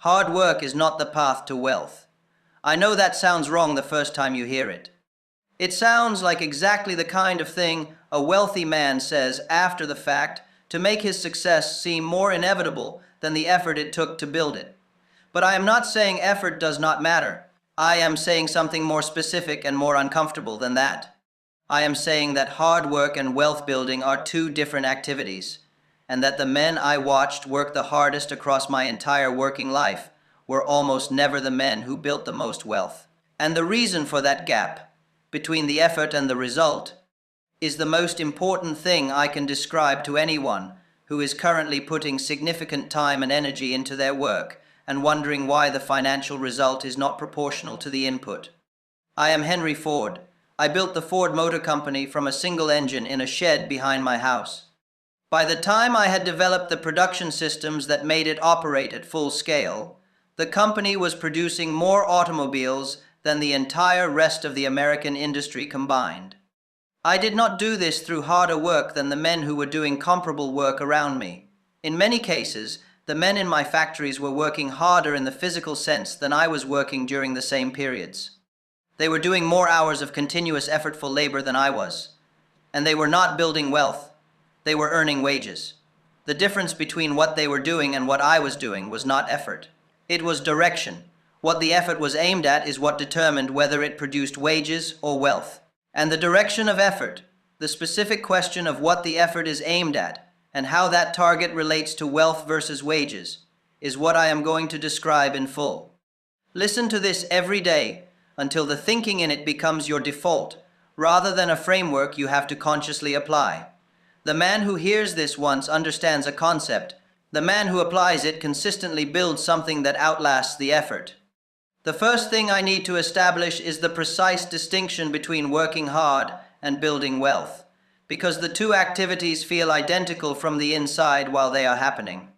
Hard work is not the path to wealth. I know that sounds wrong the first time you hear it. It sounds like exactly the kind of thing a wealthy man says after the fact to make his success seem more inevitable than the effort it took to build it. But I am not saying effort does not matter. I am saying something more specific and more uncomfortable than that. I am saying that hard work and wealth building are two different activities, and that the men I watched work the hardest across my entire working life were almost never the men who built the most wealth. And the reason for that gap between the effort and the result is the most important thing I can describe to anyone who is currently putting significant time and energy into their work and wondering why the financial result is not proportional to the input. I am Henry Ford. I built the Ford Motor Company from a single engine in a shed behind my house. By the time I had developed the production systems that made it operate at full scale, the company was producing more automobiles than the entire rest of the American industry combined. I did not do this through harder work than the men who were doing comparable work around me. In many cases, the men in my factories were working harder in the physical sense than I was working during the same periods. They were doing more hours of continuous effortful labor than I was, and they were not building wealth. They were earning wages. The difference between what they were doing and what I was doing was not effort. It was direction. What the effort was aimed at is what determined whether it produced wages or wealth. And the direction of effort, the specific question of what the effort is aimed at, and how that target relates to wealth versus wages, is what I am going to describe in full. Listen to this every day until the thinking in it becomes your default, rather than a framework you have to consciously apply. The man who hears this once understands a concept. The man who applies it consistently builds something that outlasts the effort. The first thing I need to establish is the precise distinction between working hard and building wealth, because the two activities feel identical from the inside while they are happening.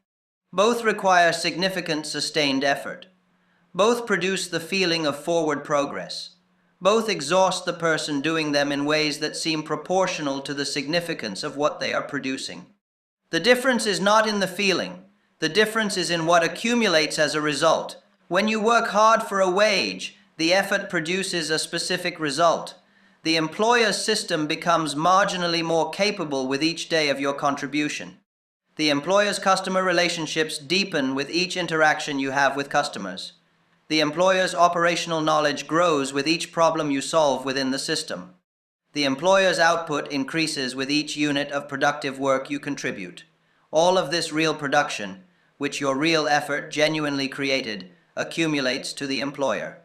Both require significant sustained effort. Both produce the feeling of forward progress. Both exhaust the person doing them in ways that seem proportional to the significance of what they are producing. The difference is not in the feeling. The difference is in what accumulates as a result. When you work hard for a wage, the effort produces a specific result. The employer's system becomes marginally more capable with each day of your contribution. The employer's customer relationships deepen with each interaction you have with customers. The employer's operational knowledge grows with each problem you solve within the system. The employer's output increases with each unit of productive work you contribute. All of this real production, which your real effort genuinely created, accumulates to the employer.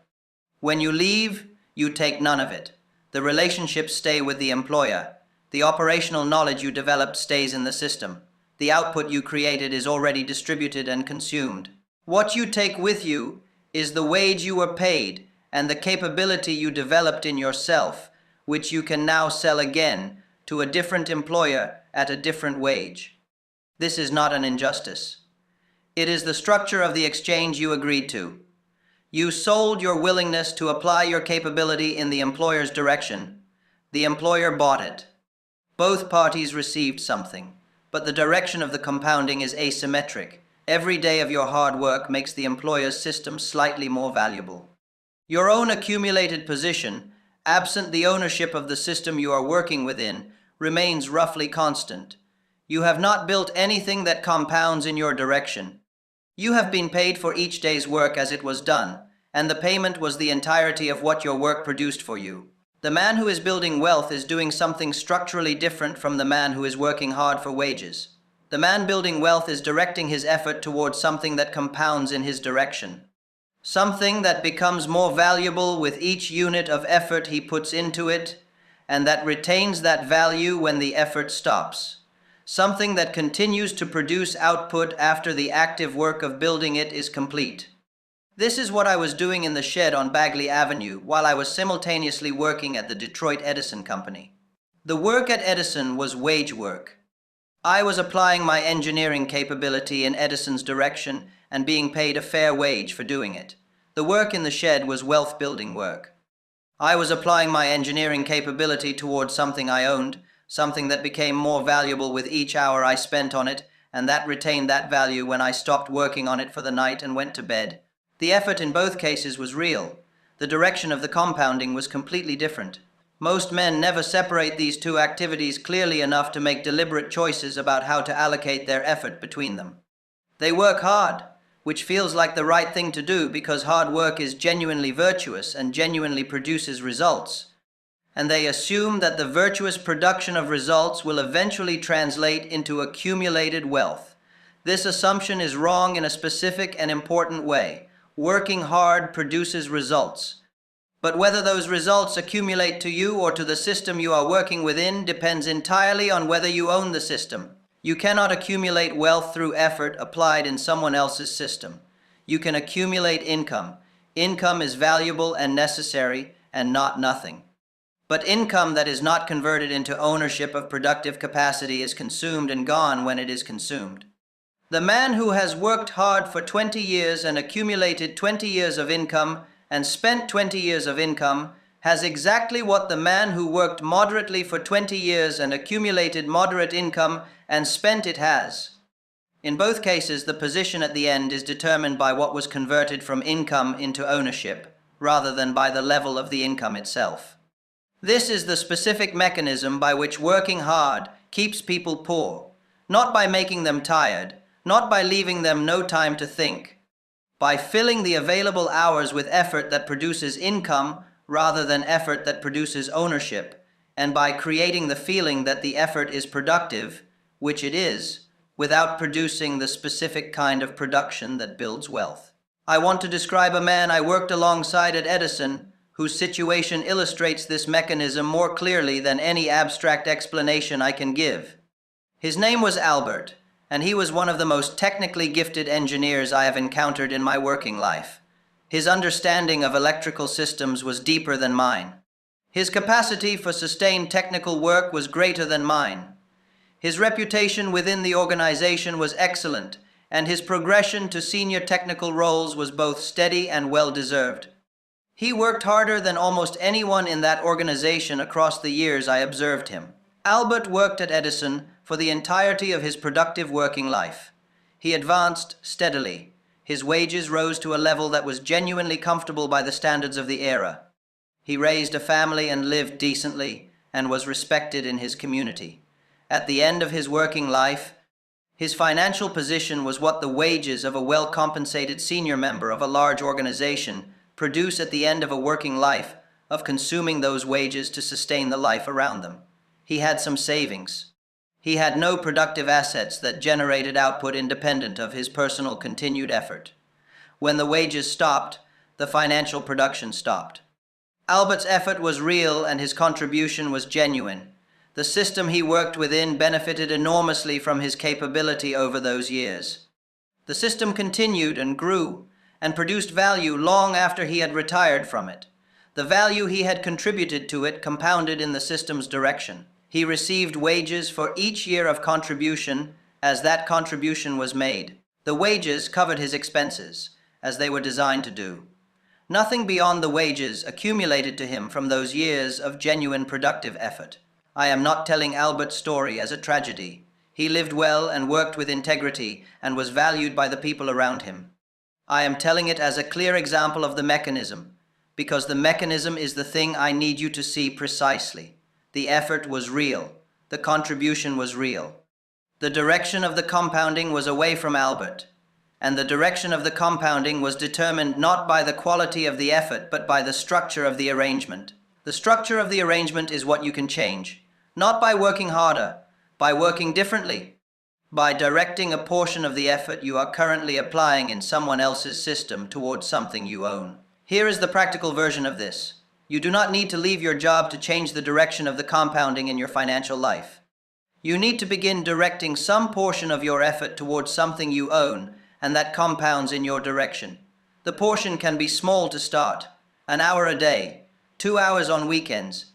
When you leave, you take none of it. The relationships stay with the employer. The operational knowledge you developed stays in the system. The output you created is already distributed and consumed. What you take with you is the wage you were paid and the capability you developed in yourself, which you can now sell again to a different employer at a different wage. This is not an injustice. It is the structure of the exchange you agreed to. You sold your willingness to apply your capability in the employer's direction. The employer bought it. Both parties received something, but the direction of the compounding is asymmetric. Every day of your hard work makes the employer's system slightly more valuable. Your own accumulated position, absent the ownership of the system you are working within, remains roughly constant. You have not built anything that compounds in your direction. You have been paid for each day's work as it was done, and the payment was the entirety of what your work produced for you. The man who is building wealth is doing something structurally different from the man who is working hard for wages. The man building wealth is directing his effort towards something that compounds in his direction. Something that becomes more valuable with each unit of effort he puts into it, and that retains that value when the effort stops. Something that continues to produce output after the active work of building it is complete. This is what I was doing in the shed on Bagley Avenue while I was simultaneously working at the Detroit Edison Company. The work at Edison was wage work. I was applying my engineering capability in Edison's direction and being paid a fair wage for doing it. The work in the shed was wealth-building work. I was applying my engineering capability towards something I owned, something that became more valuable with each hour I spent on it, and that retained that value when I stopped working on it for the night and went to bed. The effort in both cases was real. The direction of the compounding was completely different. Most men never separate these two activities clearly enough to make deliberate choices about how to allocate their effort between them. They work hard, which feels like the right thing to do because hard work is genuinely virtuous and genuinely produces results. And they assume that the virtuous production of results will eventually translate into accumulated wealth. This assumption is wrong in a specific and important way. Working hard produces results. But whether those results accumulate to you or to the system you are working within depends entirely on whether you own the system. You cannot accumulate wealth through effort applied in someone else's system. You can accumulate income. Income is valuable and necessary and not nothing. But income that is not converted into ownership of productive capacity is consumed and gone when it is consumed. The man who has worked hard for 20 years and accumulated 20 years of income and spent 20 years of income has exactly what the man who worked moderately for 20 years and accumulated moderate income and spent it has. In both cases, the position at the end is determined by what was converted from income into ownership, rather than by the level of the income itself. This is the specific mechanism by which working hard keeps people poor, not by making them tired, not by leaving them no time to think, by filling the available hours with effort that produces income rather than effort that produces ownership, and by creating the feeling that the effort is productive, which it is, without producing the specific kind of production that builds wealth. I want to describe a man I worked alongside at Edison, whose situation illustrates this mechanism more clearly than any abstract explanation I can give. His name was Albert, and he was one of the most technically gifted engineers I have encountered in my working life. His understanding of electrical systems was deeper than mine. His capacity for sustained technical work was greater than mine. His reputation within the organization was excellent, and his progression to senior technical roles was both steady and well-deserved. He worked harder than almost anyone in that organization across the years I observed him. Albert worked at Edison for the entirety of his productive working life. He advanced steadily. His wages rose to a level that was genuinely comfortable by the standards of the era. He raised a family and lived decently, and was respected in his community. At the end of his working life, his financial position was what the wages of a well-compensated senior member of a large organization produce at the end of a working life of consuming those wages to sustain the life around them. He had some savings. He had no productive assets that generated output independent of his personal continued effort. When the wages stopped, the financial production stopped. Albert's effort was real and his contribution was genuine. The system he worked within benefited enormously from his capability over those years. The system continued and grew and produced value long after he had retired from it. The value he had contributed to it compounded in the system's direction. He received wages for each year of contribution as that contribution was made. The wages covered his expenses, as they were designed to do. Nothing beyond the wages accumulated to him from those years of genuine productive effort. I am not telling Albert's story as a tragedy. He lived well and worked with integrity and was valued by the people around him. I am telling it as a clear example of the mechanism, because the mechanism is the thing I need you to see precisely. The effort was real. The contribution was real. The direction of the compounding was away from Albert, and the direction of the compounding was determined not by the quality of the effort, but by the structure of the arrangement. The structure of the arrangement is what you can change, not by working harder, by working differently, by directing a portion of the effort you are currently applying in someone else's system towards something you own. Here is the practical version of this. You do not need to leave your job to change the direction of the compounding in your financial life. You need to begin directing some portion of your effort towards something you own, and that compounds in your direction. The portion can be small to start, an hour a day, 2 hours on weekends.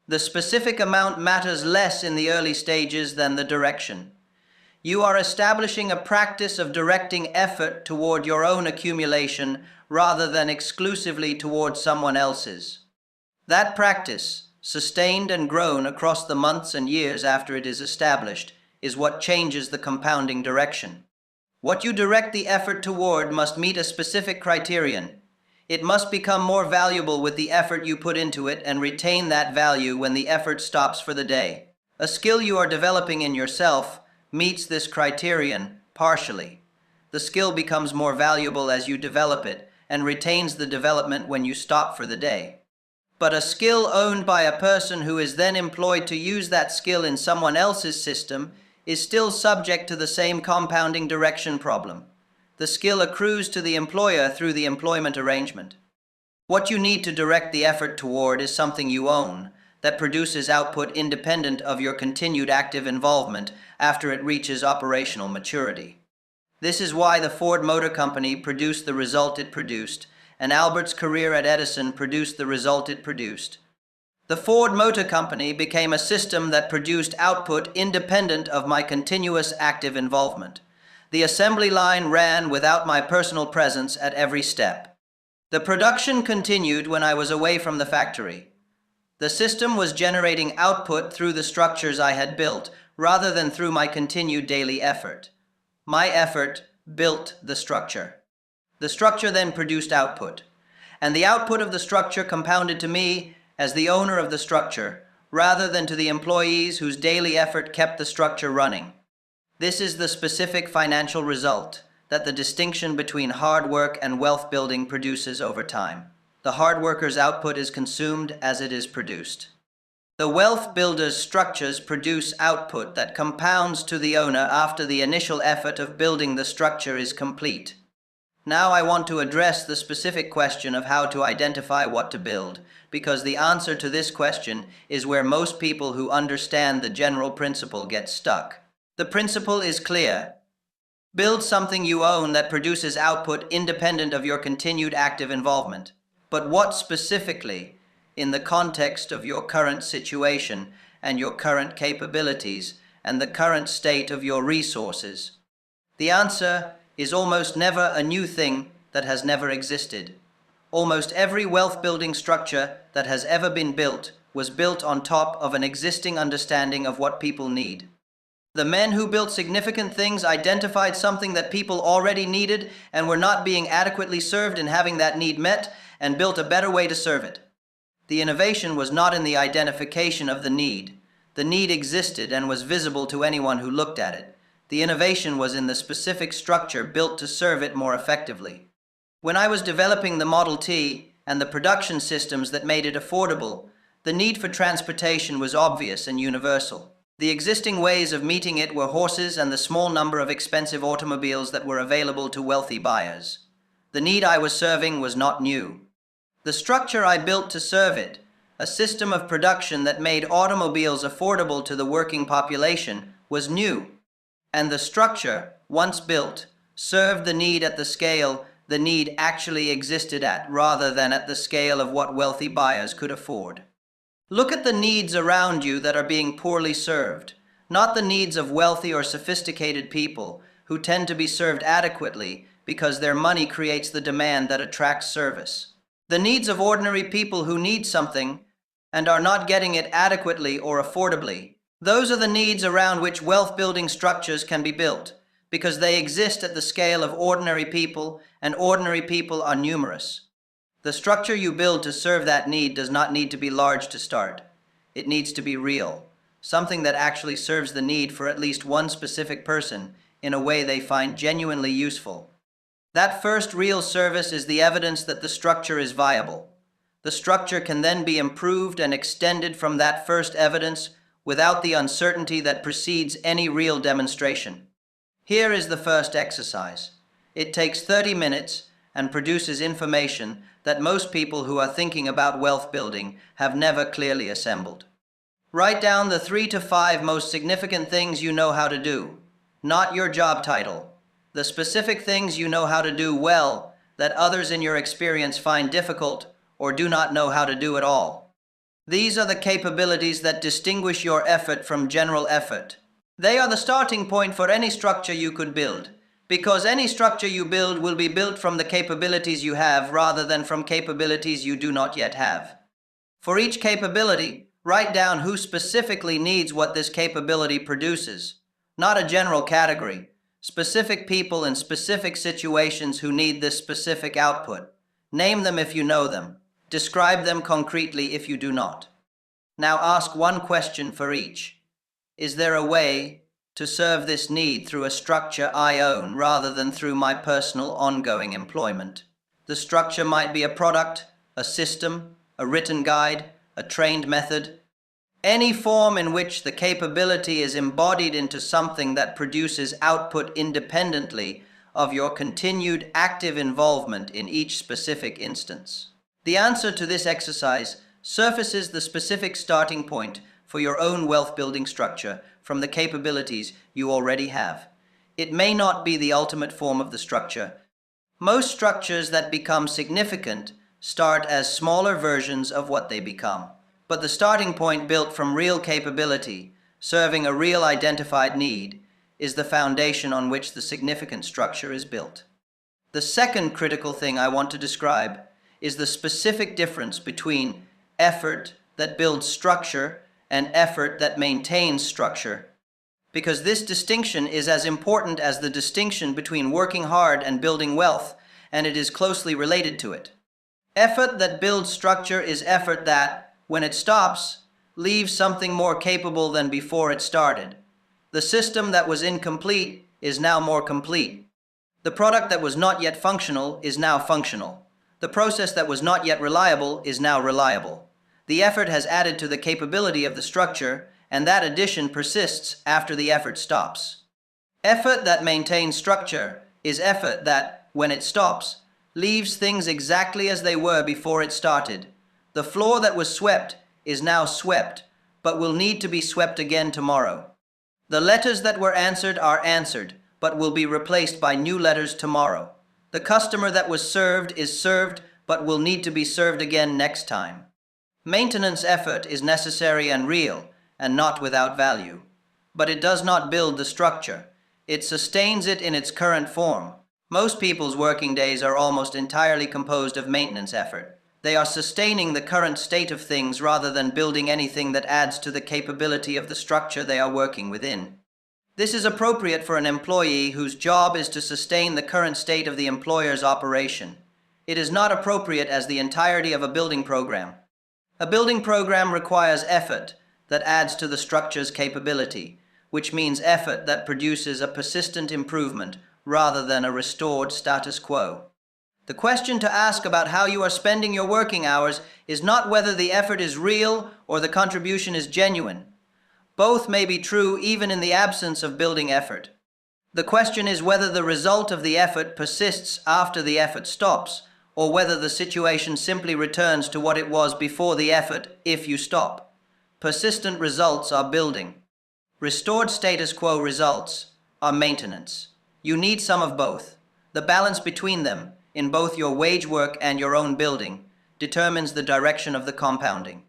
The specific amount matters less in the early stages than the direction. You are establishing a practice of directing effort toward your own accumulation rather than exclusively toward someone else's. That practice, sustained and grown across the months and years after it is established, is what changes the compounding direction. What you direct the effort toward must meet a specific criterion. It must become more valuable with the effort you put into it and retain that value when the effort stops for the day. A skill you are developing in yourself meets this criterion partially. The skill becomes more valuable as you develop it and retains the development when you stop for the day. But a skill owned by a person who is then employed to use that skill in someone else's system is still subject to the same compounding direction problem. The skill accrues to the employer through the employment arrangement. What you need to direct the effort toward is something you own, that produces output independent of your continued active involvement after it reaches operational maturity. This is why the Ford Motor Company produced the result it produced, and Albert's career at Edison produced the result it produced. The Ford Motor Company became a system that produced output independent of my continuous active involvement. The assembly line ran without my personal presence at every step. The production continued when I was away from the factory. The system was generating output through the structures I had built, rather than through my continued daily effort. My effort built the structure. The structure then produced output, and the output of the structure compounded to me as the owner of the structure, rather than to the employees whose daily effort kept the structure running. This is the specific financial result that the distinction between hard work and wealth building produces over time. The hard worker's output is consumed as it is produced. The wealth builder's structures produce output that compounds to the owner after the initial effort of building the structure is complete. Now I want to address the specific question of how to identify what to build, because the answer to this question is where most people who understand the general principle get stuck. The principle is clear. Build something you own that produces output independent of your continued active involvement. But what specifically, in the context of your current situation and your current capabilities and the current state of your resources? The answer is almost never a new thing that has never existed. Almost every wealth-building structure that has ever been built was built on top of an existing understanding of what people need. The men who built significant things identified something that people already needed and were not being adequately served in having that need met, and built a better way to serve it. The innovation was not in the identification of the need. The need existed and was visible to anyone who looked at it. The innovation was in the specific structure built to serve it more effectively. When I was developing the Model T and the production systems that made it affordable, the need for transportation was obvious and universal. The existing ways of meeting it were horses and the small number of expensive automobiles that were available to wealthy buyers. The need I was serving was not new. The structure I built to serve it, a system of production that made automobiles affordable to the working population, was new. And the structure, once built, served the need at the scale the need actually existed at, rather than at the scale of what wealthy buyers could afford. Look at the needs around you that are being poorly served, not the needs of wealthy or sophisticated people who tend to be served adequately because their money creates the demand that attracts service. The needs of ordinary people who need something and are not getting it adequately or affordably. Those are the needs around which wealth-building structures can be built, because they exist at the scale of ordinary people, and ordinary people are numerous. The structure you build to serve that need does not need to be large to start. It needs to be real, something that actually serves the need for at least one specific person in a way they find genuinely useful. That first real service is the evidence that the structure is viable. The structure can then be improved and extended from that first evidence without the uncertainty that precedes any real demonstration. Here is the first exercise. It takes 30 minutes and produces information that most people who are thinking about wealth building have never clearly assembled. Write down the 3 to 5 most significant things you know how to do, not your job title. The specific things you know how to do well that others in your experience find difficult or do not know how to do at all. These are the capabilities that distinguish your effort from general effort. They are the starting point for any structure you could build, because any structure you build will be built from the capabilities you have rather than from capabilities you do not yet have. For each capability, write down who specifically needs what this capability produces. not a general category. Specific people in specific situations who need this specific output. Name them if you know them. Describe them concretely if you do not. Now ask one question for each. Is there a way to serve this need through a structure I own rather than through my personal ongoing employment? The structure might be a product, a system, a written guide, a trained method. Any form in which the capability is embodied into something that produces output independently of your continued active involvement in each specific instance. The answer to this exercise surfaces the specific starting point for your own wealth-building structure from the capabilities you already have. It may not be the ultimate form of the structure. Most structures that become significant start as smaller versions of what they become. But the starting point built from real capability, serving a real identified need, is the foundation on which the significant structure is built. The second critical thing I want to describe is the specific difference between effort that builds structure and effort that maintains structure, because this distinction is as important as the distinction between working hard and building wealth, and it is closely related to it. Effort that builds structure is effort that, when it stops, leaves something more capable than before it started. The system that was incomplete is now more complete. The product that was not yet functional is now functional. The process that was not yet reliable is now reliable. The effort has added to the capability of the structure, and that addition persists after the effort stops. Effort that maintains structure is effort that, when it stops, leaves things exactly as they were before it started. The floor that was swept is now swept, but will need to be swept again tomorrow. The letters that were answered are answered, but will be replaced by new letters tomorrow. The customer that was served is served, but will need to be served again next time. Maintenance effort is necessary and real, and not without value. But it does not build the structure. It sustains it in its current form. Most people's working days are almost entirely composed of maintenance effort. They are sustaining the current state of things rather than building anything that adds to the capability of the structure they are working within. This is appropriate for an employee whose job is to sustain the current state of the employer's operation. It is not appropriate as the entirety of a building program. A building program requires effort that adds to the structure's capability, which means effort that produces a persistent improvement rather than a restored status quo. The question to ask about how you are spending your working hours is not whether the effort is real or the contribution is genuine. Both may be true even in the absence of building effort. The question is whether the result of the effort persists after the effort stops, or whether the situation simply returns to what it was before the effort if you stop. Persistent results are building. Restored status quo results are maintenance. You need some of both. The balance between them, in both your wage work and your own building, determines the direction of the compounding.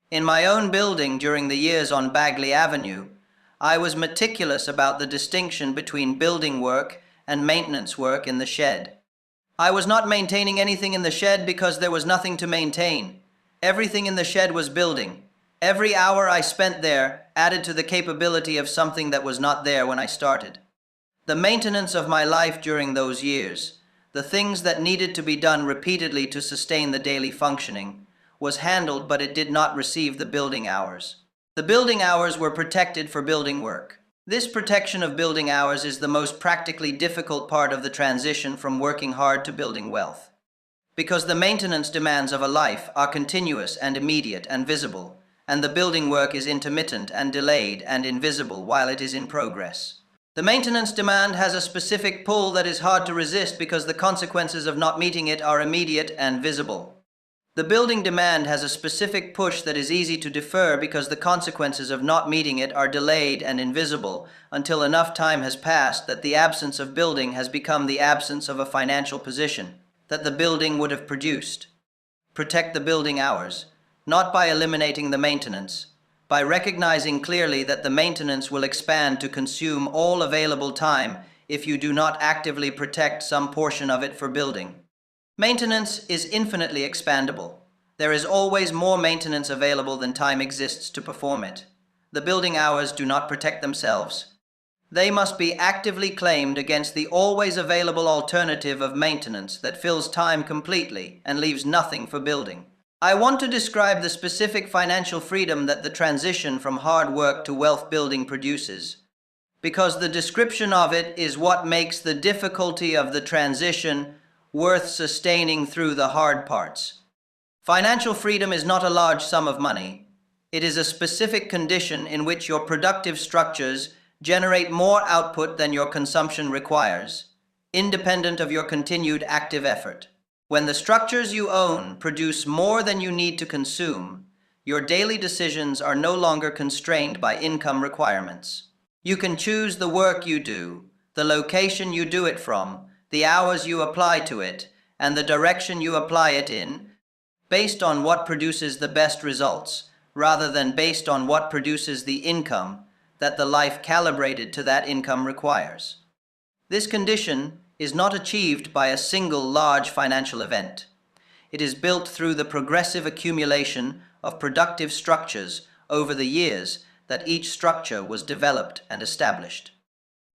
In my own building during the years on Bagley Avenue, I was meticulous about the distinction between building work and maintenance work in the shed. I was not maintaining anything in the shed because there was nothing to maintain. Everything in the shed was building. Every hour I spent there added to the capability of something that was not there when I started. The maintenance of my life during those years, the things that needed to be done repeatedly to sustain the daily functioning, was handled, but it did not receive the building hours. The building hours were protected for building work. This protection of building hours is the most practically difficult part of the transition from working hard to building wealth. Because the maintenance demands of a life are continuous and immediate and visible, and the building work is intermittent and delayed and invisible while it is in progress. The maintenance demand has a specific pull that is hard to resist because the consequences of not meeting it are immediate and visible. The building demand has a specific push that is easy to defer because the consequences of not meeting it are delayed and invisible until enough time has passed that the absence of building has become the absence of a financial position that the building would have produced. Protect the building hours, not by eliminating the maintenance, by recognizing clearly that the maintenance will expand to consume all available time if you do not actively protect some portion of it for building. Maintenance is infinitely expandable. There is always more maintenance available than time exists to perform it. The building hours do not protect themselves. They must be actively claimed against the always available alternative of maintenance that fills time completely and leaves nothing for building. I want to describe the specific financial freedom that the transition from hard work to wealth building produces, because the description of it is what makes the difficulty of the transition worth sustaining through the hard parts. Financial freedom is not a large sum of money. It is a specific condition in which your productive structures generate more output than your consumption requires, independent of your continued active effort. When the structures you own produce more than you need to consume, your daily decisions are no longer constrained by income requirements. You can choose the work you do, the location you do it from, the hours you apply to it, and the direction you apply it in, based on what produces the best results, rather than based on what produces the income that the life calibrated to that income requires. This condition is not achieved by a single large financial event. It is built through the progressive accumulation of productive structures over the years that each structure was developed and established.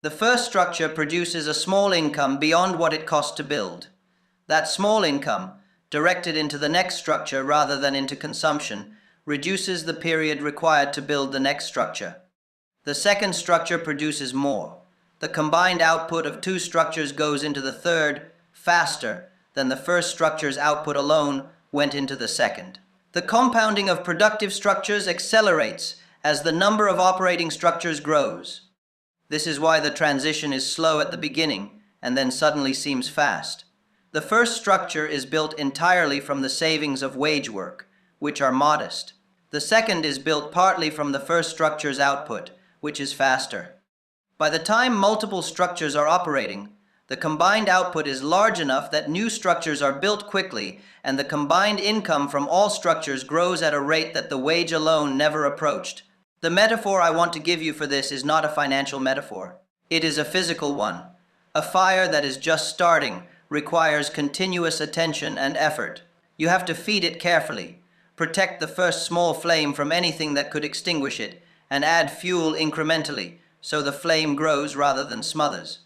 The first structure produces a small income beyond what it cost to build. That small income, directed into the next structure rather than into consumption, reduces the period required to build the next structure. The second structure produces more. The combined output of two structures goes into the third faster than the first structure's output alone went into the second. The compounding of productive structures accelerates as the number of operating structures grows. This is why the transition is slow at the beginning and then suddenly seems fast. The first structure is built entirely from the savings of wage work, which are modest. The second is built partly from the first structure's output, which is faster. By the time multiple structures are operating, the combined output is large enough that new structures are built quickly, and the combined income from all structures grows at a rate that the wage alone never approached. The metaphor I want to give you for this is not a financial metaphor. It is a physical one. A fire that is just starting requires continuous attention and effort. You have to feed it carefully, protect the first small flame from anything that could extinguish it, and add fuel incrementally so the flame grows rather than smothers.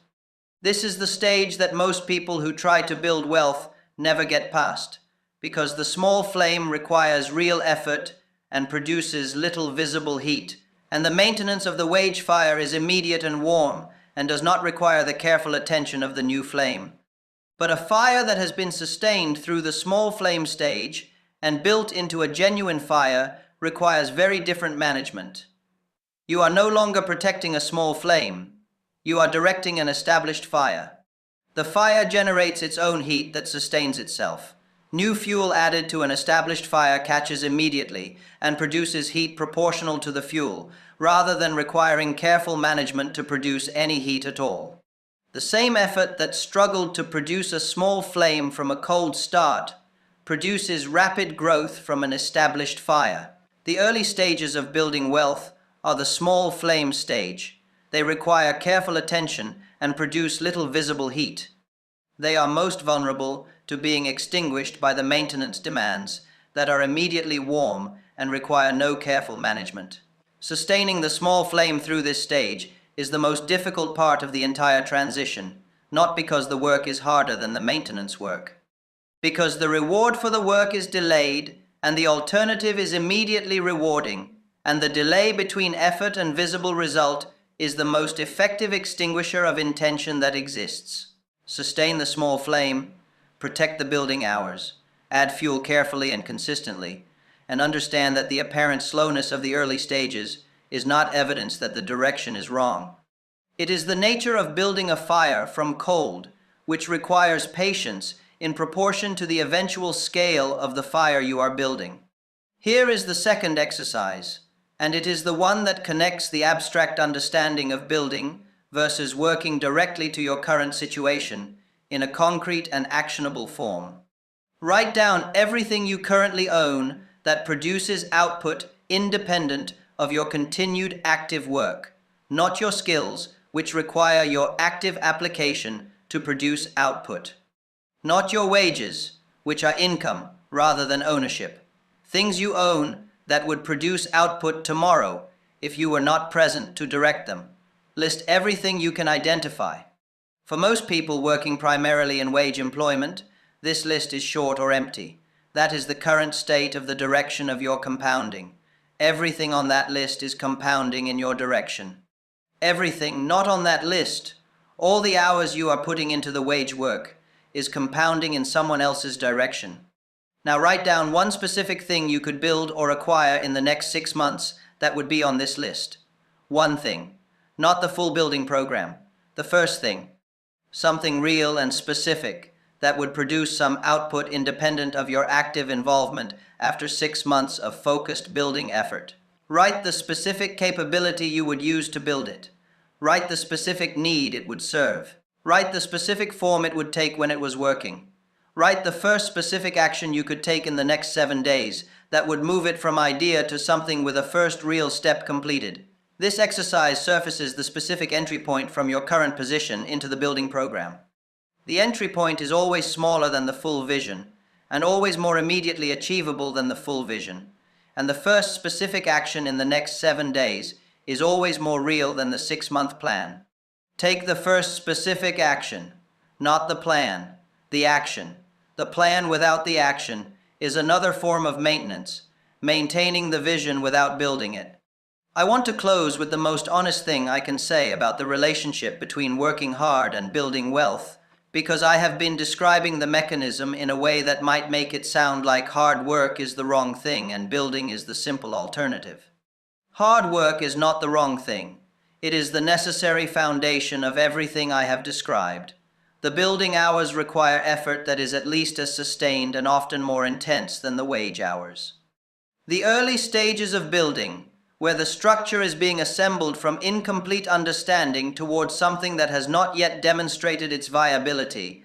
This is the stage that most people who try to build wealth never get past, because the small flame requires real effort and produces little visible heat, and the maintenance of the wage fire is immediate and warm and does not require the careful attention of the new flame. But a fire that has been sustained through the small flame stage and built into a genuine fire requires very different management. You are no longer protecting a small flame. You are directing an established fire. The fire generates its own heat that sustains itself. New fuel added to an established fire catches immediately and produces heat proportional to the fuel, rather than requiring careful management to produce any heat at all. The same effort that struggled to produce a small flame from a cold start produces rapid growth from an established fire. The early stages of building wealth are the small flame stage. They require careful attention and produce little visible heat. They are most vulnerable to being extinguished by the maintenance demands that are immediately warm and require no careful management. Sustaining the small flame through this stage is the most difficult part of the entire transition, not because the work is harder than the maintenance work. Because the reward for the work is delayed and the alternative is immediately rewarding, and the delay between effort and visible result is the most effective extinguisher of intention that exists. Sustain the small flame, protect the building hours, add fuel carefully and consistently, and understand that the apparent slowness of the early stages is not evidence that the direction is wrong. It is the nature of building a fire from cold, which requires patience in proportion to the eventual scale of the fire you are building. Here is the second exercise, and it is the one that connects the abstract understanding of building versus working directly to your current situation in a concrete and actionable form. Write down everything you currently own that produces output independent of your continued active work, not your skills, which require your active application to produce output. Not your wages, which are income rather than ownership. Things you own that would produce output tomorrow if you were not present to direct them. List everything you can identify. For most people working primarily in wage employment, this list is short or empty. That is the current state of the direction of your compounding. Everything on that list is compounding in your direction. Everything not on that list, all the hours you are putting into the wage work, is compounding in someone else's direction. Now write down one specific thing you could build or acquire in the next 6 months that would be on this list. One thing, not the full building program. The first thing, something real and specific that would produce some output independent of your active involvement after 6 months of focused building effort. Write the specific capability you would use to build it. Write the specific need it would serve. Write the specific form it would take when it was working. Write the first specific action you could take in the next 7 days that would move it from idea to something with a first real step completed. This exercise surfaces the specific entry point from your current position into the building program. The entry point is always smaller than the full vision, and always more immediately achievable than the full vision. And the first specific action in the next 7 days is always more real than the 6-month plan. Take the first specific action, not the plan, the action. The plan without the action is another form of maintenance, maintaining the vision without building it. I want to close with the most honest thing I can say about the relationship between working hard and building wealth, because I have been describing the mechanism in a way that might make it sound like hard work is the wrong thing and building is the simple alternative. Hard work is not the wrong thing. It is the necessary foundation of everything I have described. The building hours require effort that is at least as sustained and often more intense than the wage hours. The early stages of building, where the structure is being assembled from incomplete understanding towards something that has not yet demonstrated its viability,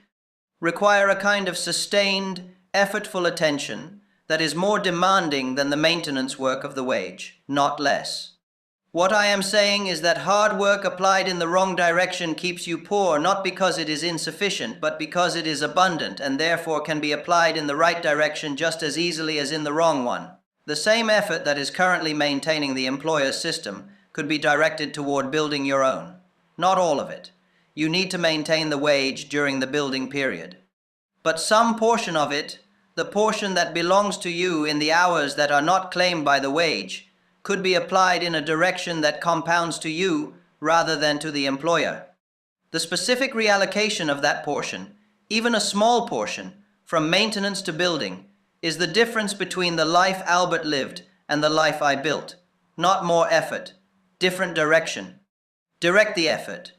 require a kind of sustained, effortful attention that is more demanding than the maintenance work of the wage, not less. What I am saying is that hard work applied in the wrong direction keeps you poor, not because it is insufficient, but because it is abundant and therefore can be applied in the right direction just as easily as in the wrong one. The same effort that is currently maintaining the employer's system could be directed toward building your own. Not all of it. You need to maintain the wage during the building period. But some portion of it, the portion that belongs to you in the hours that are not claimed by the wage, could be applied in a direction that compounds to you rather than to the employer. The specific reallocation of that portion, even a small portion, from maintenance to building, is the difference between the life Albert lived and the life I built. Not more effort, different direction. Direct the effort,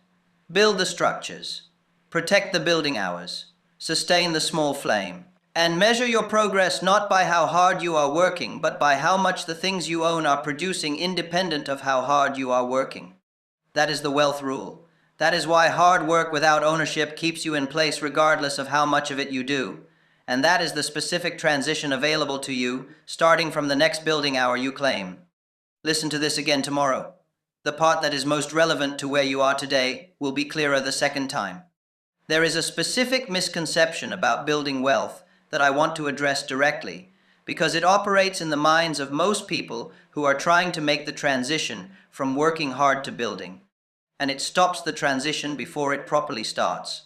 build the structures, protect the building hours, sustain the small flame, and measure your progress not by how hard you are working, but by how much the things you own are producing independent of how hard you are working. That is the wealth rule. That is why hard work without ownership keeps you in place regardless of how much of it you do. And that is the specific transition available to you, starting from the next building hour you claim. Listen to this again tomorrow. The part that is most relevant to where you are today will be clearer the second time. There is a specific misconception about building wealth that I want to address directly, because it operates in the minds of most people who are trying to make the transition from working hard to building, and it stops the transition before it properly starts.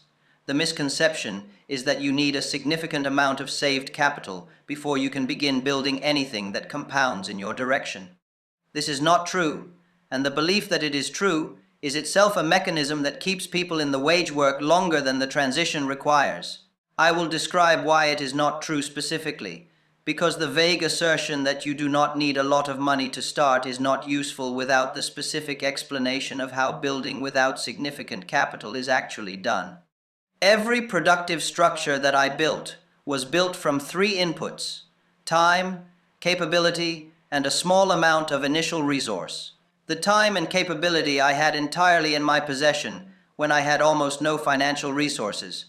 The misconception is that you need a significant amount of saved capital before you can begin building anything that compounds in your direction. This is not true, and the belief that it is true is itself a mechanism that keeps people in the wage work longer than the transition requires. I will describe why it is not true specifically, because the vague assertion that you do not need a lot of money to start is not useful without the specific explanation of how building without significant capital is actually done. Every productive structure that I built was built from 3 inputs: time, capability, and a small amount of initial resource. The time and capability I had entirely in my possession when I had almost no financial resources.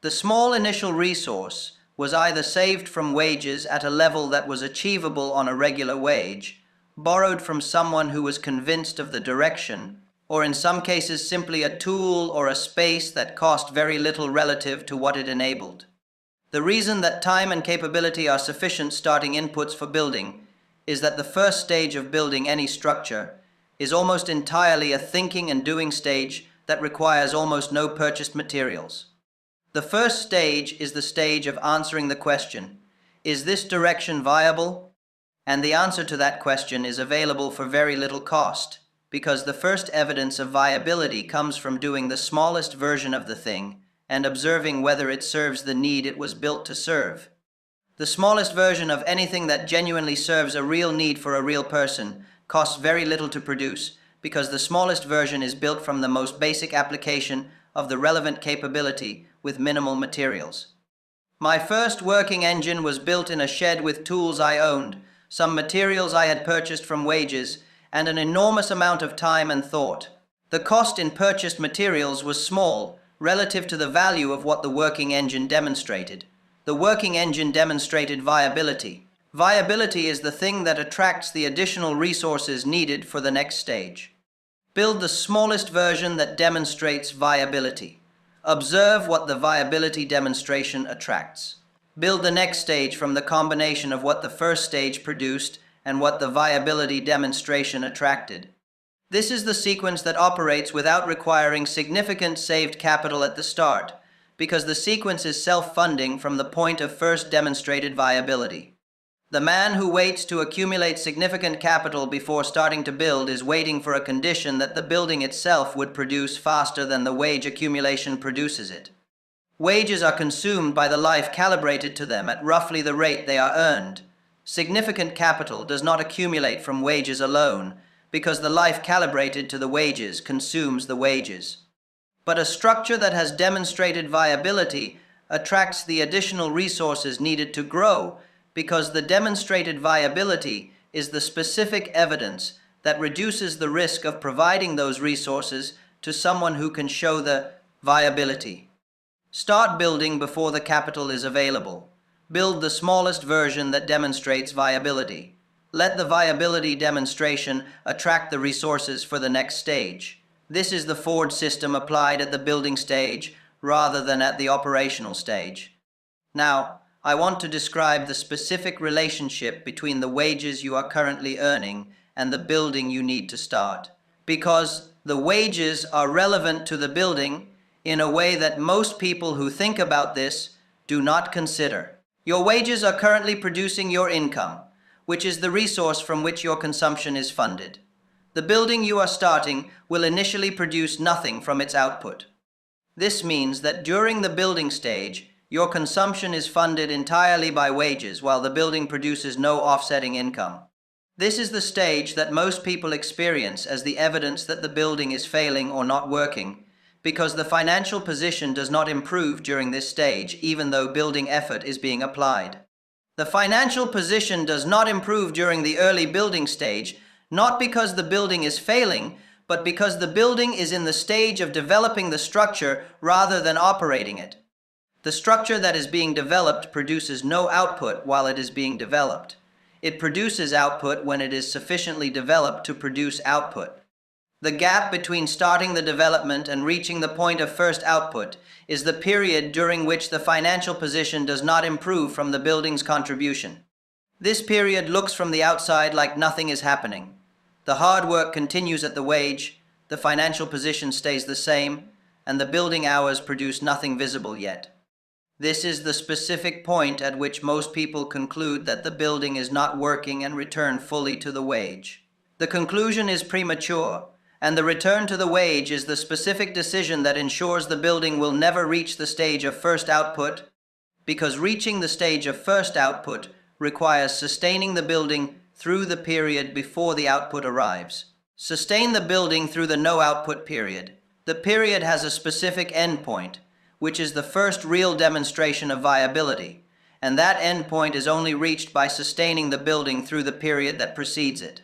The small initial resource was either saved from wages at a level that was achievable on a regular wage, borrowed from someone who was convinced of the direction, or in some cases simply a tool or a space that cost very little relative to what it enabled. The reason that time and capability are sufficient starting inputs for building is that the first stage of building any structure is almost entirely a thinking and doing stage that requires almost no purchased materials. The first stage is the stage of answering the question, is this direction viable? And the answer to that question is available for very little cost, because the first evidence of viability comes from doing the smallest version of the thing and observing whether it serves the need it was built to serve. The smallest version of anything that genuinely serves a real need for a real person costs very little to produce, because the smallest version is built from the most basic application of the relevant capability with minimal materials. My first working engine was built in a shed with tools I owned, some materials I had purchased from wages, and an enormous amount of time and thought. The cost in purchased materials was small relative to the value of what the working engine demonstrated. The working engine demonstrated viability. Viability is the thing that attracts the additional resources needed for the next stage. Build the smallest version that demonstrates viability. Observe what the viability demonstration attracts. Build the next stage from the combination of what the first stage produced and what the viability demonstration attracted. This is the sequence that operates without requiring significant saved capital at the start, because the sequence is self-funding from the point of first demonstrated viability. The man who waits to accumulate significant capital before starting to build is waiting for a condition that the building itself would produce faster than the wage accumulation produces it. Wages are consumed by the life calibrated to them at roughly the rate they are earned. Significant capital does not accumulate from wages alone, because the life calibrated to the wages consumes the wages. But a structure that has demonstrated viability attracts the additional resources needed to grow, because the demonstrated viability is the specific evidence that reduces the risk of providing those resources to someone who can show the viability. Start building before the capital is available. Build the smallest version that demonstrates viability. Let the viability demonstration attract the resources for the next stage. This is the Ford system applied at the building stage rather than at the operational stage. Now, I want to describe the specific relationship between the wages you are currently earning and the building you need to start, because the wages are relevant to the building in a way that most people who think about this do not consider. Your wages are currently producing your income, which is the resource from which your consumption is funded. The building you are starting will initially produce nothing from its output. This means that during the building stage, your consumption is funded entirely by wages while the building produces no offsetting income. This is the stage that most people experience as the evidence that the building is failing or not working, because the financial position does not improve during this stage, even though building effort is being applied. The financial position does not improve during the early building stage, not because the building is failing, but because the building is in the stage of developing the structure rather than operating it. The structure that is being developed produces no output while it is being developed. It produces output when it is sufficiently developed to produce output. The gap between starting the development and reaching the point of first output is the period during which the financial position does not improve from the building's contribution. This period looks from the outside like nothing is happening. The hard work continues at the wage, the financial position stays the same, and the building hours produce nothing visible yet. This is the specific point at which most people conclude that the building is not working and return fully to the wage. The conclusion is premature, and the return to the wage is the specific decision that ensures the building will never reach the stage of first output, because reaching the stage of first output requires sustaining the building through the period before the output arrives. Sustain the building through the no output period. The period has a specific endpoint, which is the first real demonstration of viability, and that endpoint is only reached by sustaining the building through the period that precedes it.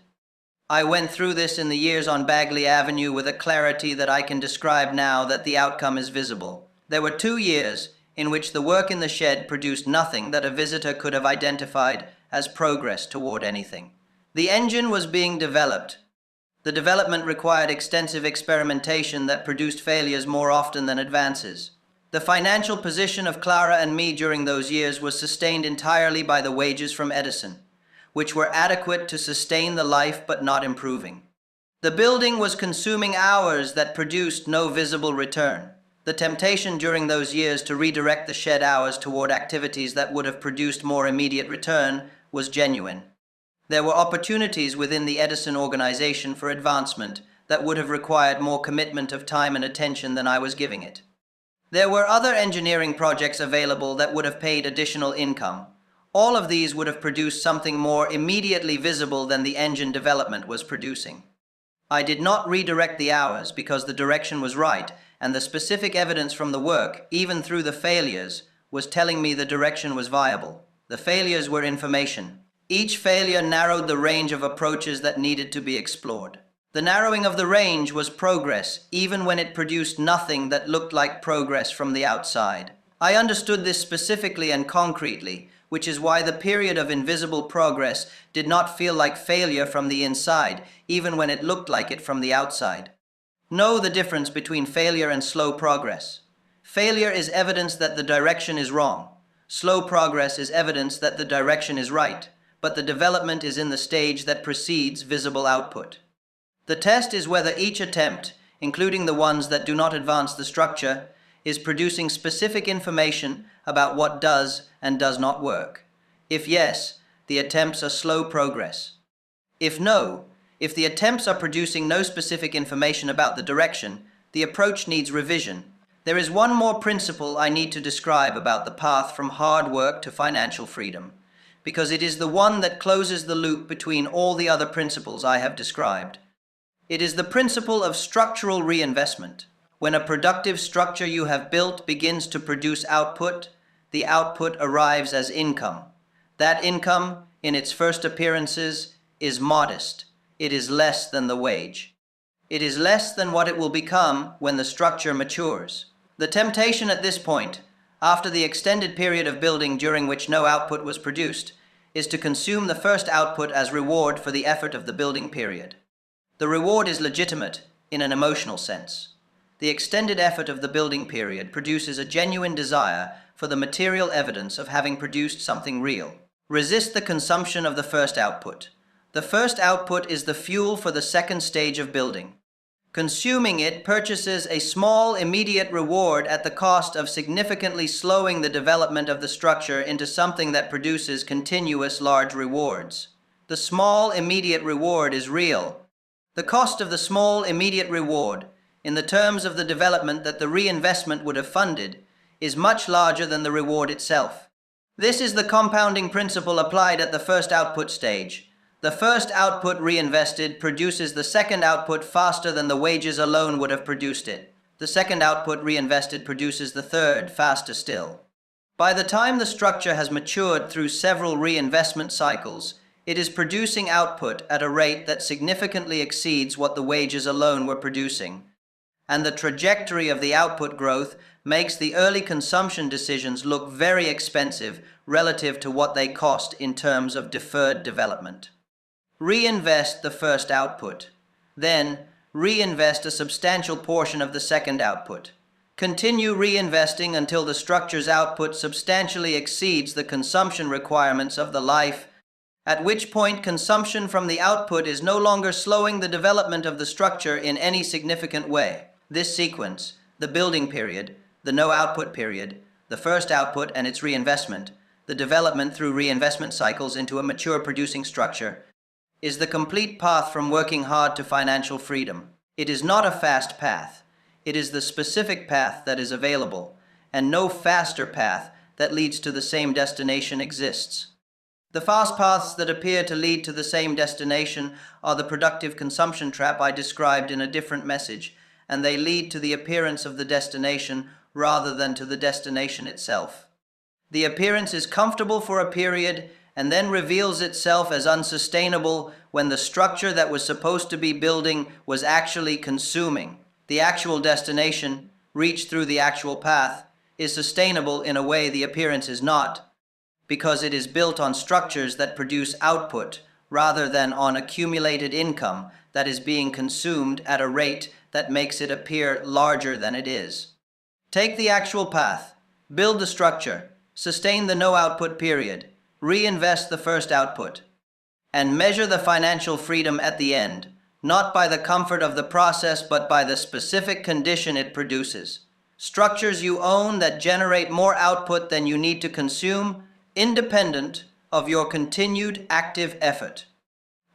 I went through this in the years on Bagley Avenue with a clarity that I can describe now that the outcome is visible. There were 2 years in which the work in the shed produced nothing that a visitor could have identified as progress toward anything. The engine was being developed. The development required extensive experimentation that produced failures more often than advances. The financial position of Clara and me during those years was sustained entirely by the wages from Edison, which were adequate to sustain the life but not improving. The building was consuming hours that produced no visible return. The temptation during those years to redirect the shed hours toward activities that would have produced more immediate return was genuine. There were opportunities within the Edison organization for advancement that would have required more commitment of time and attention than I was giving it. There were other engineering projects available that would have paid additional income. All of these would have produced something more immediately visible than the engine development was producing. I did not redirect the hours because the direction was right, and the specific evidence from the work, even through the failures, was telling me the direction was viable. The failures were information. Each failure narrowed the range of approaches that needed to be explored. The narrowing of the range was progress, even when it produced nothing that looked like progress from the outside. I understood this specifically and concretely, which is why the period of invisible progress did not feel like failure from the inside, even when it looked like it from the outside. Know the difference between failure and slow progress. Failure is evidence that the direction is wrong. Slow progress is evidence that the direction is right, but the development is in the stage that precedes visible output. The test is whether each attempt, including the ones that do not advance the structure, is producing specific information about what does and does not work. If yes, the attempts are slow progress. If no, if the attempts are producing no specific information about the direction, the approach needs revision. There is one more principle I need to describe about the path from hard work to financial freedom, because it is the one that closes the loop between all the other principles I have described. It is the principle of structural reinvestment. When a productive structure you have built begins to produce output, the output arrives as income. That income, in its first appearances, is modest. It is less than the wage. It is less than what it will become when the structure matures. The temptation at this point, after the extended period of building during which no output was produced, is to consume the first output as reward for the effort of the building period. The reward is legitimate in an emotional sense. The extended effort of the building period produces a genuine desire for the material evidence of having produced something real. Resist the consumption of the first output. The first output is the fuel for the second stage of building. Consuming it purchases a small immediate reward at the cost of significantly slowing the development of the structure into something that produces continuous large rewards. The small immediate reward is real. The cost of the small immediate reward, in the terms of the development that the reinvestment would have funded, is much larger than the reward itself. This is the compounding principle applied at the first output stage. The first output reinvested produces the second output faster than the wages alone would have produced it. The second output reinvested produces the third faster still. By the time the structure has matured through several reinvestment cycles, it is producing output at a rate that significantly exceeds what the wages alone were producing. And the trajectory of the output growth makes the early consumption decisions look very expensive relative to what they cost in terms of deferred development. Reinvest the first output. Then, reinvest a substantial portion of the second output. Continue reinvesting until the structure's output substantially exceeds the consumption requirements of the life, at which point consumption from the output is no longer slowing the development of the structure in any significant way. This sequence, the building period, the no output period, the first output and its reinvestment, the development through reinvestment cycles into a mature producing structure, is the complete path from working hard to financial freedom. It is not a fast path. It is the specific path that is available, and no faster path that leads to the same destination exists. The fast paths that appear to lead to the same destination are the productive consumption trap I described in a different message, and they lead to the appearance of the destination rather than to the destination itself. The appearance is comfortable for a period and then reveals itself as unsustainable when the structure that was supposed to be building was actually consuming. The actual destination, reached through the actual path, is sustainable in a way the appearance is not, because it is built on structures that produce output rather than on accumulated income that is being consumed at a rate that makes it appear larger than it is. Take the actual path, build the structure, sustain the no output period, reinvest the first output, and measure the financial freedom at the end, not by the comfort of the process, but by the specific condition it produces. Structures you own that generate more output than you need to consume, independent of your continued active effort.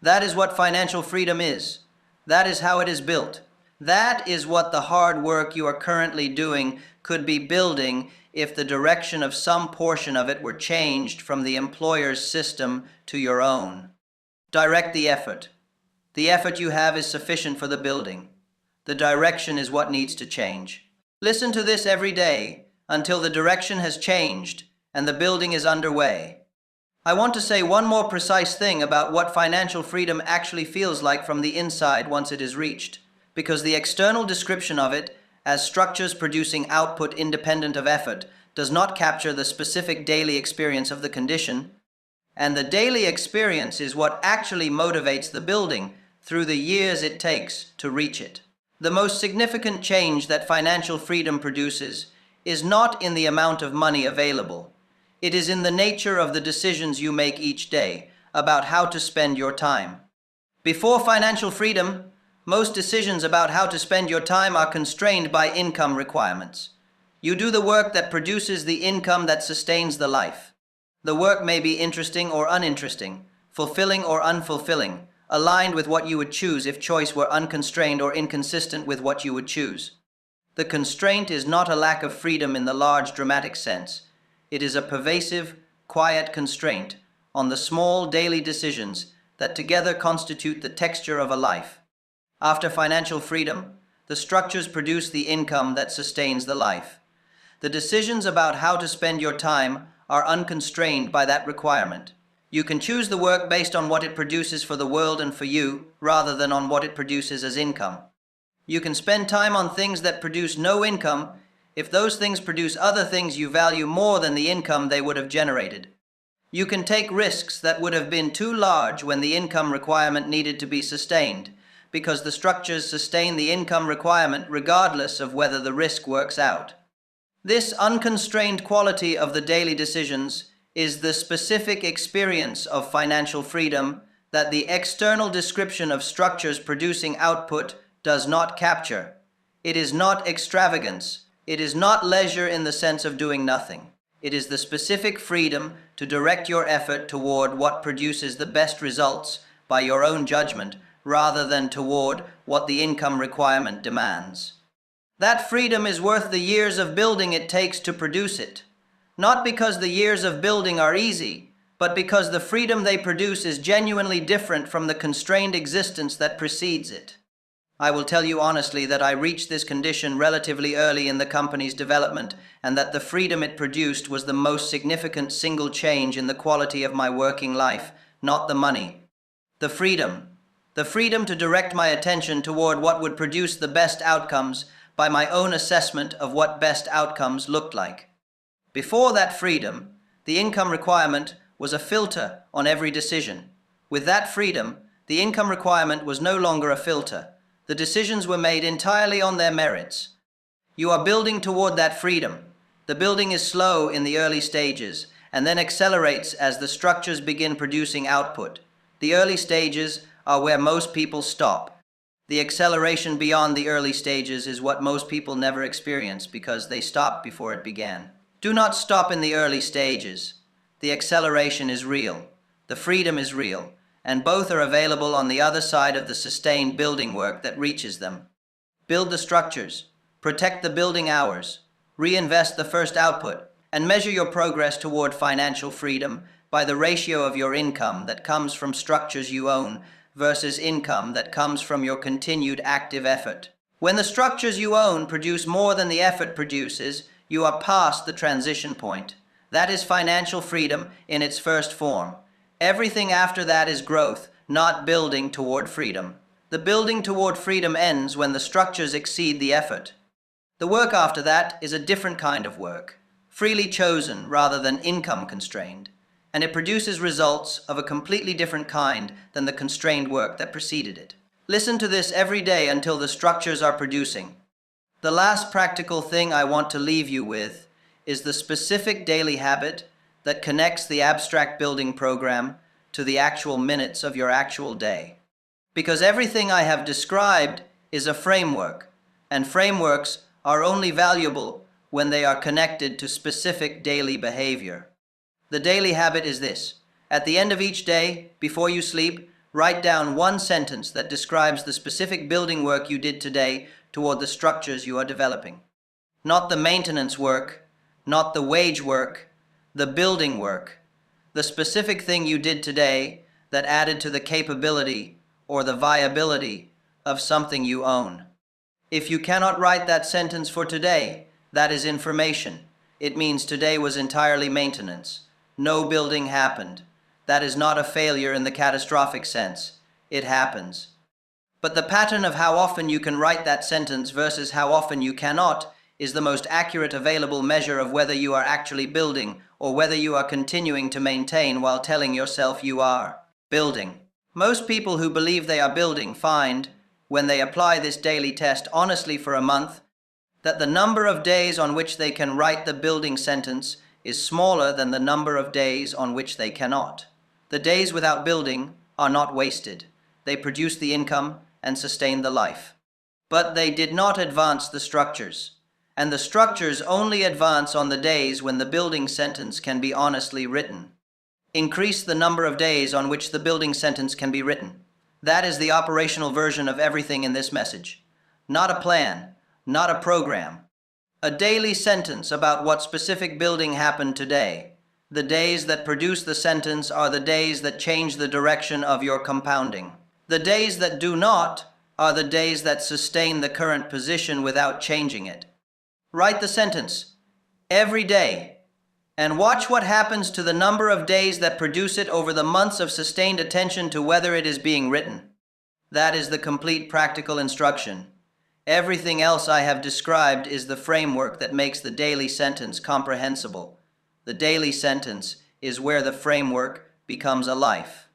That is what financial freedom is. That is how it is built. That is what the hard work you are currently doing could be building if the direction of some portion of it were changed from the employer's system to your own. Direct the effort. The effort you have is sufficient for the building. The direction is what needs to change. Listen to this every day until the direction has changed and the building is underway. I want to say one more precise thing about what financial freedom actually feels like from the inside once it is reached, because the external description of it as structures producing output independent of effort does not capture the specific daily experience of the condition, and the daily experience is what actually motivates the building through the years it takes to reach it. The most significant change that financial freedom produces is not in the amount of money available. It is in the nature of the decisions you make each day about how to spend your time. Before financial freedom, most decisions about how to spend your time are constrained by income requirements. You do the work that produces the income that sustains the life. The work may be interesting or uninteresting, fulfilling or unfulfilling, aligned with what you would choose if choice were unconstrained or inconsistent with what you would choose. The constraint is not a lack of freedom in the large dramatic sense. It is a pervasive, quiet constraint on the small daily decisions that together constitute the texture of a life. After financial freedom, the structures produce the income that sustains the life. The decisions about how to spend your time are unconstrained by that requirement. You can choose the work based on what it produces for the world and for you, rather than on what it produces as income. You can spend time on things that produce no income if those things produce other things you value more than the income they would have generated. You can take risks that would have been too large when the income requirement needed to be sustained, because the structures sustain the income requirement regardless of whether the risk works out. This unconstrained quality of the daily decisions is the specific experience of financial freedom that the external description of structures producing output does not capture. It is not extravagance. It is not leisure in the sense of doing nothing. It is the specific freedom to direct your effort toward what produces the best results by your own judgment, rather than toward what the income requirement demands. That freedom is worth the years of building it takes to produce it. Not because the years of building are easy, but because the freedom they produce is genuinely different from the constrained existence that precedes it. I will tell you honestly that I reached this condition relatively early in the company's development, and that the freedom it produced was the most significant single change in the quality of my working life, not the money. The freedom to direct my attention toward what would produce the best outcomes by my own assessment of what best outcomes looked like. Before that freedom, the income requirement was a filter on every decision. With that freedom, the income requirement was no longer a filter. The decisions were made entirely on their merits. You are building toward that freedom. The building is slow in the early stages and then accelerates as the structures begin producing output. The early stages are where most people stop. The acceleration beyond the early stages is what most people never experience because they stopped before it began. Do not stop in the early stages. The acceleration is real. The freedom is real. And both are available on the other side of the sustained building work that reaches them. Build the structures, protect the building hours, reinvest the first output, and measure your progress toward financial freedom by the ratio of your income that comes from structures you own versus income that comes from your continued active effort. When the structures you own produce more than the effort produces, you are past the transition point. That is financial freedom in its first form. Everything after that is growth, not building toward freedom. The building toward freedom ends when the structures exceed the effort. The work after that is a different kind of work, freely chosen rather than income constrained, and it produces results of a completely different kind than the constrained work that preceded it. Listen to this every day until the structures are producing. The last practical thing I want to leave you with is the specific daily habit that connects the abstract building program to the actual minutes of your actual day. Because everything I have described is a framework, and frameworks are only valuable when they are connected to specific daily behavior. The daily habit is this. At the end of each day, before you sleep, write down one sentence that describes the specific building work you did today toward the structures you are developing. Not the maintenance work, not the wage work, the building work. The specific thing you did today that added to the capability or the viability of something you own. If you cannot write that sentence for today, that is information. It means today was entirely maintenance. No building happened. That is not a failure in the catastrophic sense. It happens. But the pattern of how often you can write that sentence versus how often you cannot is the most accurate available measure of whether you are actually building or whether you are continuing to maintain while telling yourself you are building. Most people who believe they are building find, when they apply this daily test honestly for a month, that the number of days on which they can write the building sentence is smaller than the number of days on which they cannot. The days without building are not wasted. They produce the income and sustain the life. But they did not advance the structures. And the structures only advance on the days when the building sentence can be honestly written. Increase the number of days on which the building sentence can be written. That is the operational version of everything in this message. Not a plan, not a program. A daily sentence about what specific building happened today. The days that produce the sentence are the days that change the direction of your compounding. The days that do not are the days that sustain the current position without changing it. Write the sentence every day and watch what happens to the number of days that produce it over the months of sustained attention to whether it is being written. That is the complete practical instruction. Everything else I have described is the framework that makes the daily sentence comprehensible. The daily sentence is where the framework becomes a life.